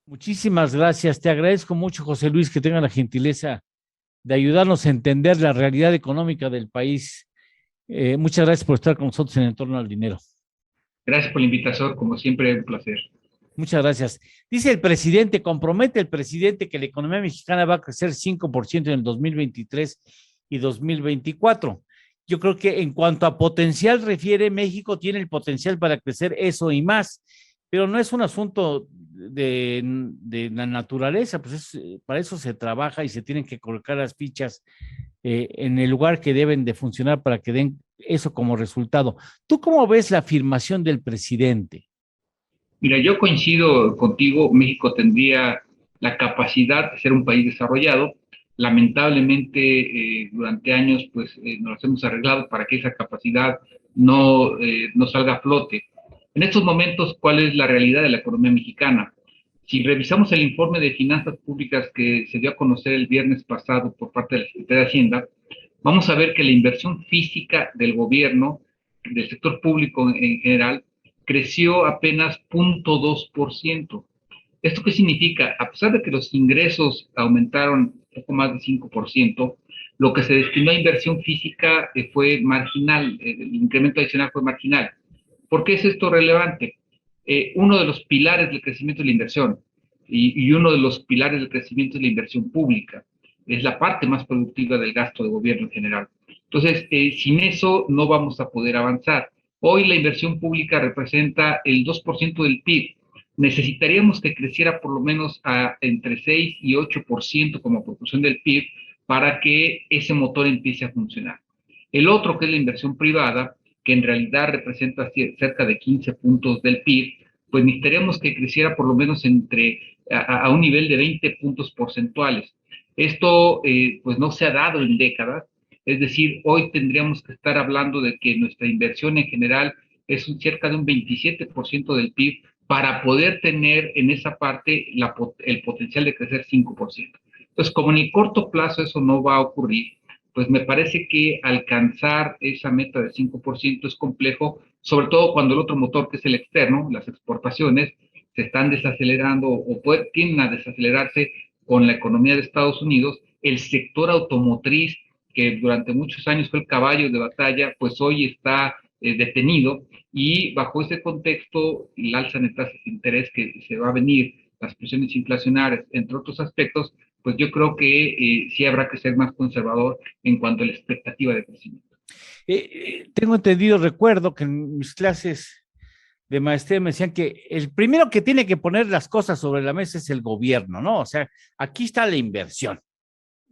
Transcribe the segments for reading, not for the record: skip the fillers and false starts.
Muchísimas gracias. Te agradezco mucho, José Luis, que tenga la gentileza de ayudarnos a entender la realidad económica del país. Muchas gracias por estar con nosotros en Torno al Dinero. Gracias por la invitación, como siempre, un placer. Muchas gracias. Dice el presidente, compromete el presidente que la economía mexicana va a crecer 5% en el 2023 y 2024. Yo creo que en cuanto a potencial refiere, México tiene el potencial para crecer eso y más, pero no es un asunto de la naturaleza, pues para eso se trabaja y se tienen que colocar las fichas en el lugar que deben de funcionar para que den eso como resultado. ¿Tú cómo ves la afirmación del presidente? Mira, yo coincido contigo, México tendría la capacidad de ser un país desarrollado. Lamentablemente, durante años, pues nos hemos arreglado para que esa capacidad no salga a flote. En estos momentos, ¿cuál es la realidad de la economía mexicana? Si revisamos el informe de finanzas públicas que se dio a conocer el viernes pasado por parte de la Secretaría de Hacienda, vamos a ver que la inversión física del gobierno, del sector público en general, creció apenas 0.2%. ¿Esto qué significa? A pesar de que los ingresos aumentaron poco más de 5%, lo que se destinó a inversión física fue marginal, el incremento adicional fue marginal. ¿Por qué es esto relevante? Uno de los pilares del crecimiento es la inversión y uno de los pilares del crecimiento es la inversión pública. Es la parte más productiva del gasto de gobierno en general. Entonces, sin eso no vamos a poder avanzar. Hoy la inversión pública representa el 2% del PIB. Necesitaríamos que creciera por lo menos a entre 6 y 8% como proporción del PIB para que ese motor empiece a funcionar. El otro, que es la inversión privada, que en realidad representa cerca de 15 puntos del PIB, pues necesitaríamos que creciera por lo menos a un nivel de 20 puntos porcentuales. Esto pues no se ha dado en décadas, es decir, hoy tendríamos que estar hablando de que nuestra inversión en general es cerca de un 27% del PIB para poder tener en esa parte el potencial de crecer 5%. Entonces, como en el corto plazo eso no va a ocurrir, pues me parece que alcanzar esa meta de 5% es complejo, sobre todo cuando el otro motor, que es el externo, las exportaciones, se están desacelerando o tienden a desacelerarse con la economía de Estados Unidos. El sector automotriz, que durante muchos años fue el caballo de batalla, pues hoy está detenido, y bajo ese contexto, el alza en tasas de interés que se va a venir, las presiones inflacionarias, entre otros aspectos, pues yo creo que sí habrá que ser más conservador en cuanto a la expectativa de crecimiento. Tengo entendido, recuerdo que en mis clases de maestría me decían que el primero que tiene que poner las cosas sobre la mesa es el gobierno, ¿no? O sea, aquí está la inversión,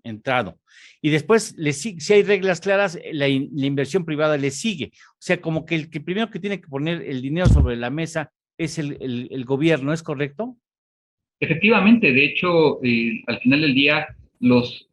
entrado. Y después, si hay reglas claras, la inversión privada le sigue. O sea, como que el que primero que tiene que poner el dinero sobre la mesa es el gobierno, ¿es correcto? Efectivamente, de hecho, al final del día, los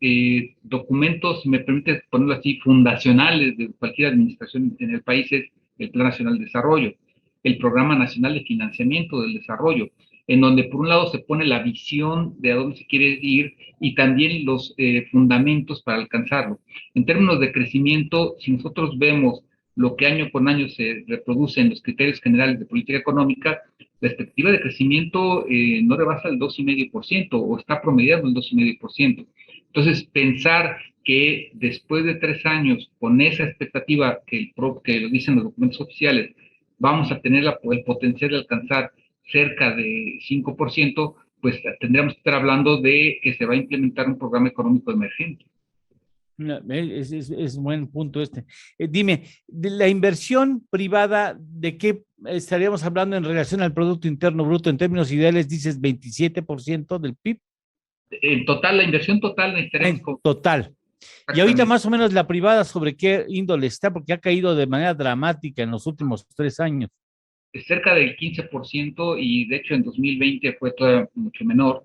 documentos, si me permite ponerlo así, fundacionales de cualquier administración en el país es el Plan Nacional de Desarrollo, el Programa Nacional de Financiamiento del Desarrollo, en donde por un lado se pone la visión de a dónde se quiere ir y también los fundamentos para alcanzarlo. En términos de crecimiento, si nosotros vemos lo que año con año se reproduce en los criterios generales de política económica, la expectativa de crecimiento no rebasa el 2,5% o está promediando el 2,5%. Entonces, pensar que después de 3 años, con esa expectativa que lo dicen los documentos oficiales, vamos a tener el potencial de alcanzar cerca de 5%, pues tendríamos que estar hablando de que se va a implementar un programa económico emergente. No, es buen punto este. Dime, de la inversión privada, ¿de qué estaríamos hablando en relación al Producto Interno Bruto? En términos ideales, dices 27% del PIB En total, la inversión total necesitaremos en total. Y ahorita exactamente más o menos la privada, ¿sobre qué índole está? Porque ha caído de manera dramática en los últimos 3 años. cerca del 15%, y de hecho en 2020 fue todavía mucho menor,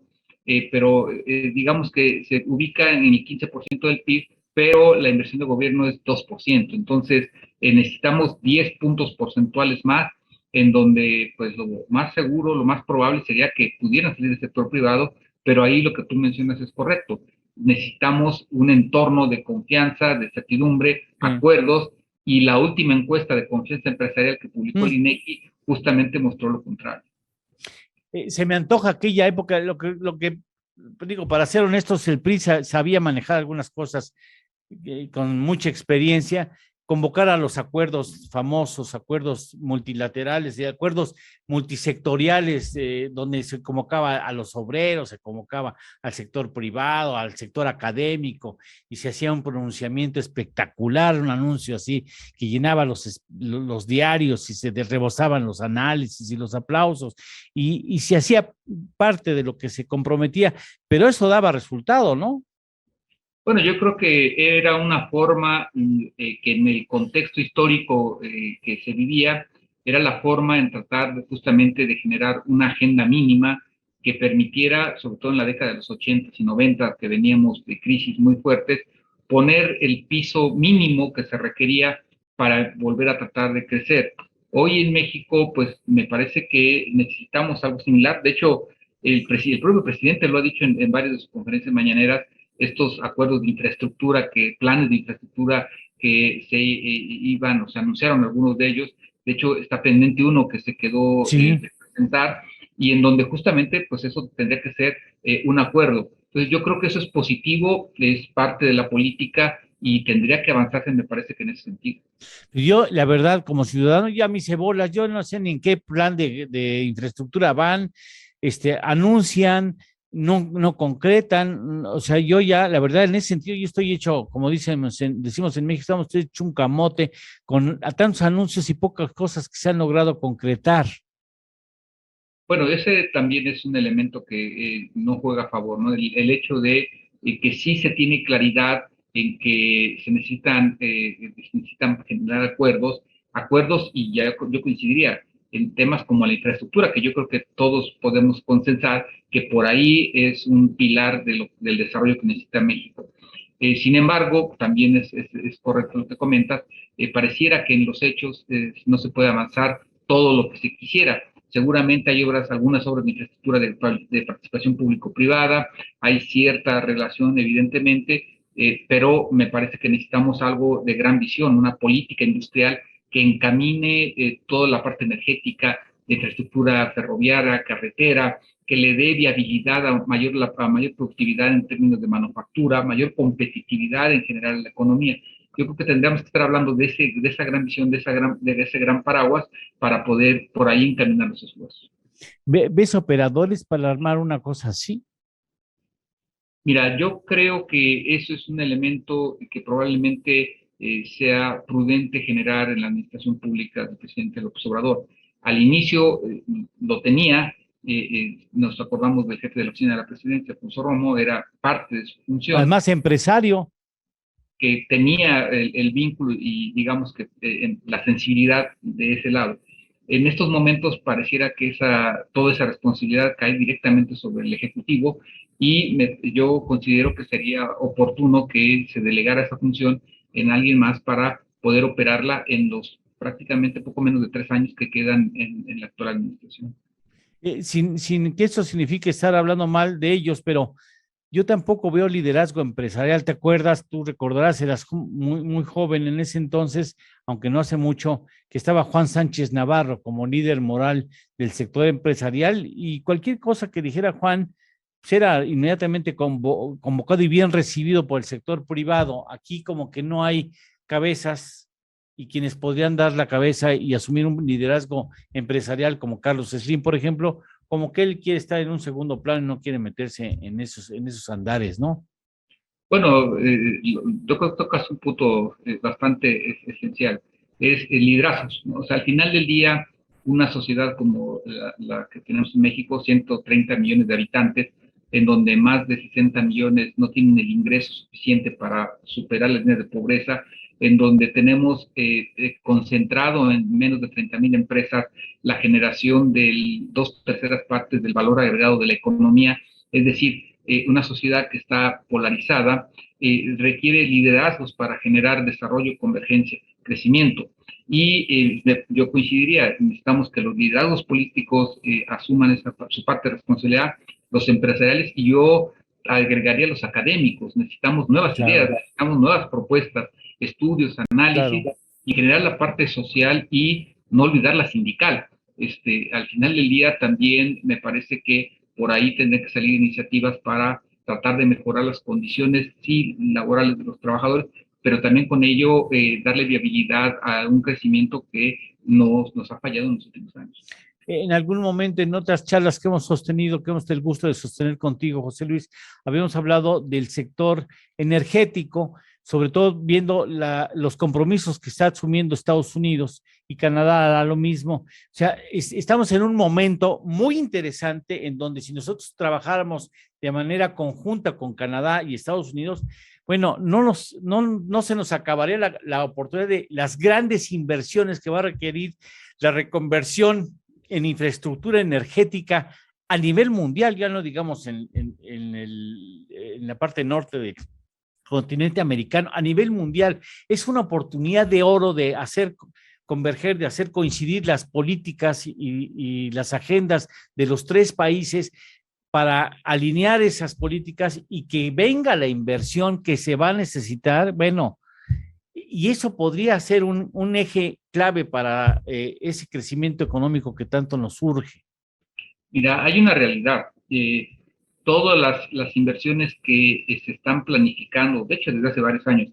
pero digamos que se ubica en el 15% del PIB, pero la inversión de gobierno es 2%. Entonces necesitamos 10 puntos porcentuales más, en donde pues lo más seguro, lo más probable sería que pudiera salir del sector privado, pero ahí lo que tú mencionas es correcto. Necesitamos un entorno de confianza, de certidumbre, Sí. acuerdos, y la última encuesta de confianza empresarial que publicó el Mm. INEGI justamente mostró lo contrario. Se me antoja aquella época, lo que digo, para ser honestos, el PRI sabía manejar algunas cosas con mucha experiencia, convocar a los acuerdos famosos, acuerdos multilaterales y acuerdos multisectoriales, donde se convocaba a los obreros, se convocaba al sector privado, al sector académico, y se hacía un pronunciamiento espectacular, un anuncio así, que llenaba los diarios y se rebosaban los análisis y los aplausos, y se hacía parte de lo que se comprometía, pero eso daba resultado, ¿no? Bueno, yo creo que era una forma que en el contexto histórico que se vivía, era la forma en tratar justamente de generar una agenda mínima que permitiera, sobre todo en la década de los 80 y 90, que veníamos de crisis muy fuertes, poner el piso mínimo que se requería para volver a tratar de crecer. Hoy en México, pues me parece que necesitamos algo similar. De hecho, el propio presidente lo ha dicho en varias de sus conferencias mañaneras, estos acuerdos de infraestructura, planes de infraestructura que se iban, o se anunciaron algunos de ellos. De hecho, está pendiente uno que se quedó Sí. de presentar y en donde justamente, pues eso tendría que ser un acuerdo. Entonces, yo creo que eso es positivo, es parte de la política y tendría que avanzarse, me parece que en ese sentido. Yo, la verdad, como ciudadano, ya mis cebolas, yo no sé ni en qué plan de infraestructura van, anuncian, no concretan, o sea, yo ya, la verdad, en ese sentido, yo estoy hecho, como decimos en México, estamos hecho un camote con a tantos anuncios y pocas cosas que se han logrado concretar. Bueno, ese también es un elemento que no juega a favor, ¿no? El hecho de que sí se tiene claridad en que se necesitan generar acuerdos y ya yo coincidiría en temas como la infraestructura, que yo creo que todos podemos consensar que por ahí es un pilar del desarrollo que necesita México. Sin embargo, también es correcto lo que comentas, pareciera que en los hechos no se puede avanzar todo lo que se quisiera. Seguramente hay algunas obras de infraestructura de participación público-privada, hay cierta relación evidentemente, pero me parece que necesitamos algo de gran visión, una política industrial que encamine toda la parte energética, de infraestructura ferroviaria, carretera, que le dé viabilidad a mayor productividad en términos de manufactura, mayor competitividad en general en la economía. Yo creo que tendríamos que estar hablando de esa gran visión, de ese gran paraguas, para poder por ahí encaminar los esfuerzos. ¿Ves operadores para armar una cosa así? Mira, yo creo que eso es un elemento que probablemente sea prudente generar en la administración pública del presidente López Obrador. Al inicio lo tenía, nos acordamos del jefe de la oficina de la presidencia, Alfonso Romo, era parte de su función, Además, empresario. que tenía el vínculo y digamos que la sensibilidad de ese lado. En estos momentos pareciera que toda esa responsabilidad cae directamente sobre el Ejecutivo y yo considero que sería oportuno que se delegara esa función en alguien más para poder operarla en los prácticamente poco menos de 3 años que quedan en la actual administración. Sin que eso signifique estar hablando mal de ellos, pero yo tampoco veo liderazgo empresarial. ¿Te acuerdas? Tú recordarás, eras muy joven en ese entonces, aunque no hace mucho, que estaba Juan Sánchez Navarro como líder moral del sector empresarial y cualquier cosa que dijera Juan pues era inmediatamente convocado y bien recibido por el sector privado. Aquí como que no hay cabezas y quienes podrían dar la cabeza y asumir un liderazgo empresarial como Carlos Slim, por ejemplo, como que él quiere estar en un segundo plano y no quiere meterse en esos andares, ¿no? Bueno, yo creo que tocas un punto bastante esencial, es el liderazgo, ¿no? O sea, al final del día, una sociedad como la que tenemos en México, 130 millones de habitantes, en donde más de 60 millones no tienen el ingreso suficiente para superar las líneas de pobreza, en donde tenemos concentrado en menos de 30,000 empresas la generación de 2/3 partes del valor agregado de la economía, es decir, una sociedad que está polarizada, requiere liderazgos para generar desarrollo, convergencia, crecimiento. Y yo coincidiría, necesitamos que los liderazgos políticos asuman su parte de responsabilidad, los empresariales, y yo agregaría los académicos. Necesitamos nuevas ideas, Claro, necesitamos nuevas propuestas, estudios, análisis, claro. y generar la parte social y no olvidar la sindical. al final del día también me parece que por ahí tendrán que salir iniciativas para tratar de mejorar las condiciones, sí, laborales de los trabajadores, pero también con ello darle viabilidad a un crecimiento que nos ha fallado en los últimos años. En algún momento, en otras charlas que hemos sostenido, que hemos tenido el gusto de sostener contigo, José Luis, habíamos hablado del sector energético, sobre todo viendo los compromisos que está asumiendo Estados Unidos y Canadá hará lo mismo. O sea, estamos en un momento muy interesante en donde si nosotros trabajáramos de manera conjunta con Canadá y Estados Unidos, bueno, no se nos acabaría la oportunidad de las grandes inversiones que va a requerir la reconversión en infraestructura energética a nivel mundial, ya no digamos en la parte norte del continente americano, a nivel mundial. Es una oportunidad de oro de hacer converger, de hacer coincidir las políticas y las agendas de los tres países para alinear esas políticas y que venga la inversión que se va a necesitar. Bueno, y eso podría ser un eje clave para ese crecimiento económico que tanto nos urge. Mira, hay una realidad. Todas las inversiones que se están planificando, de hecho desde hace varios años,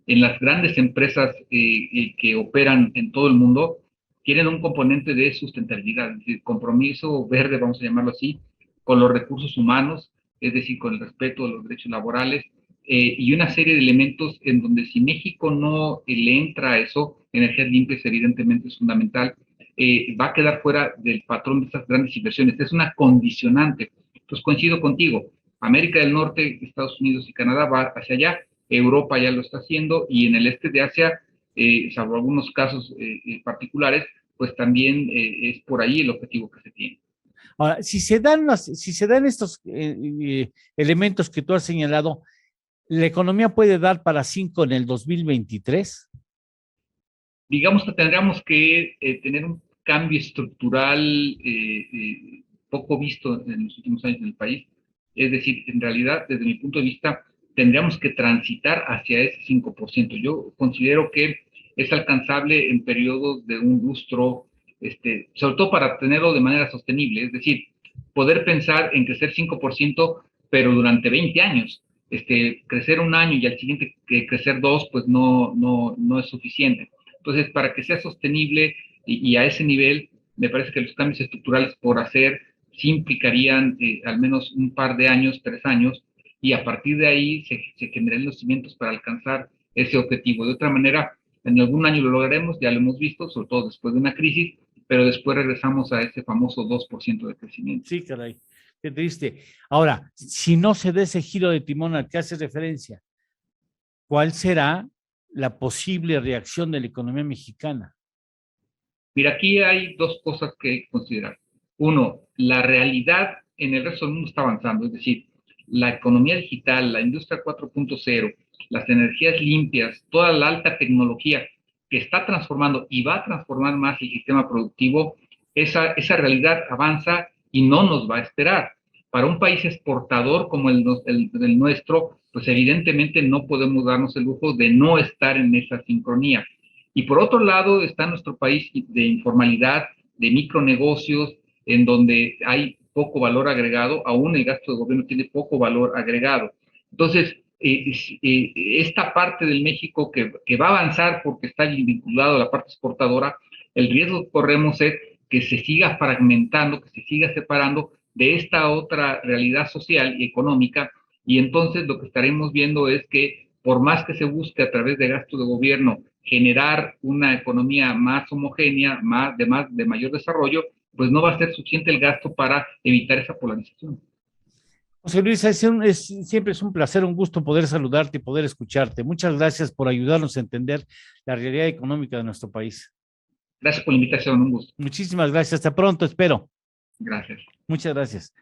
en las grandes empresas que operan en todo el mundo, tienen un componente de sustentabilidad, es decir, compromiso verde, vamos a llamarlo así, con los recursos humanos, es decir, con el respeto de los derechos laborales, y una serie de elementos en donde si México no le entra a eso, energías limpias evidentemente es fundamental, va a quedar fuera del patrón de estas grandes inversiones. Es una condicionante. Entonces coincido contigo. América del Norte, Estados Unidos y Canadá va hacia allá. Europa ya lo está haciendo y en el este de Asia, salvo algunos casos particulares, pues también es por ahí el objetivo que se tiene. Ahora, si se dan estos elementos que tú has señalado, ¿la economía puede dar para 5 en el 2023? Digamos que tendríamos que tener un cambio estructural poco visto en los últimos años en el país. Es decir, en realidad, desde mi punto de vista, tendríamos que transitar hacia ese 5%. Yo considero que es alcanzable en periodos de un lustro, sobre todo para tenerlo de manera sostenible. Es decir, poder pensar en crecer 5%, pero durante 20 años. Crecer un año y al siguiente crecer dos, pues no es suficiente. Entonces, para que sea sostenible y a ese nivel, me parece que los cambios estructurales por hacer sí implicarían al menos un par de años, 3 años, y a partir de ahí se generarían los cimientos para alcanzar ese objetivo. De otra manera, en algún año lo lograremos, ya lo hemos visto, sobre todo después de una crisis, pero después regresamos a ese famoso 2% de crecimiento. Sí, caray, qué triste. Ahora, si no se da ese giro de timón al que hace referencia, ¿cuál será la posible reacción de la economía mexicana? Mira, aquí hay dos cosas que considerar. Uno, la realidad en el resto del mundo está avanzando, es decir, la economía digital, la industria 4.0, las energías limpias, toda la alta tecnología que está transformando y va a transformar más el sistema productivo, esa realidad avanza y no nos va a esperar. Para un país exportador como el nuestro, pues evidentemente no podemos darnos el lujo de no estar en esa sincronía. Y por otro lado está nuestro país de informalidad, de micronegocios, en donde hay poco valor agregado, aún el gasto de gobierno tiene poco valor agregado. Entonces, esta parte del México que va a avanzar porque está vinculado a la parte exportadora, el riesgo que corremos es que se siga fragmentando, que se siga separando de esta otra realidad social y económica, y entonces lo que estaremos viendo es que por más que se busque a través de gasto de gobierno generar una economía más homogénea, de mayor desarrollo, pues no va a ser suficiente el gasto para evitar esa polarización. José Luis, siempre es un placer, un gusto poder saludarte y poder escucharte. Muchas gracias por ayudarnos a entender la realidad económica de nuestro país. Gracias por la invitación, un gusto. Muchísimas gracias. Hasta pronto, espero. Gracias. Muchas gracias.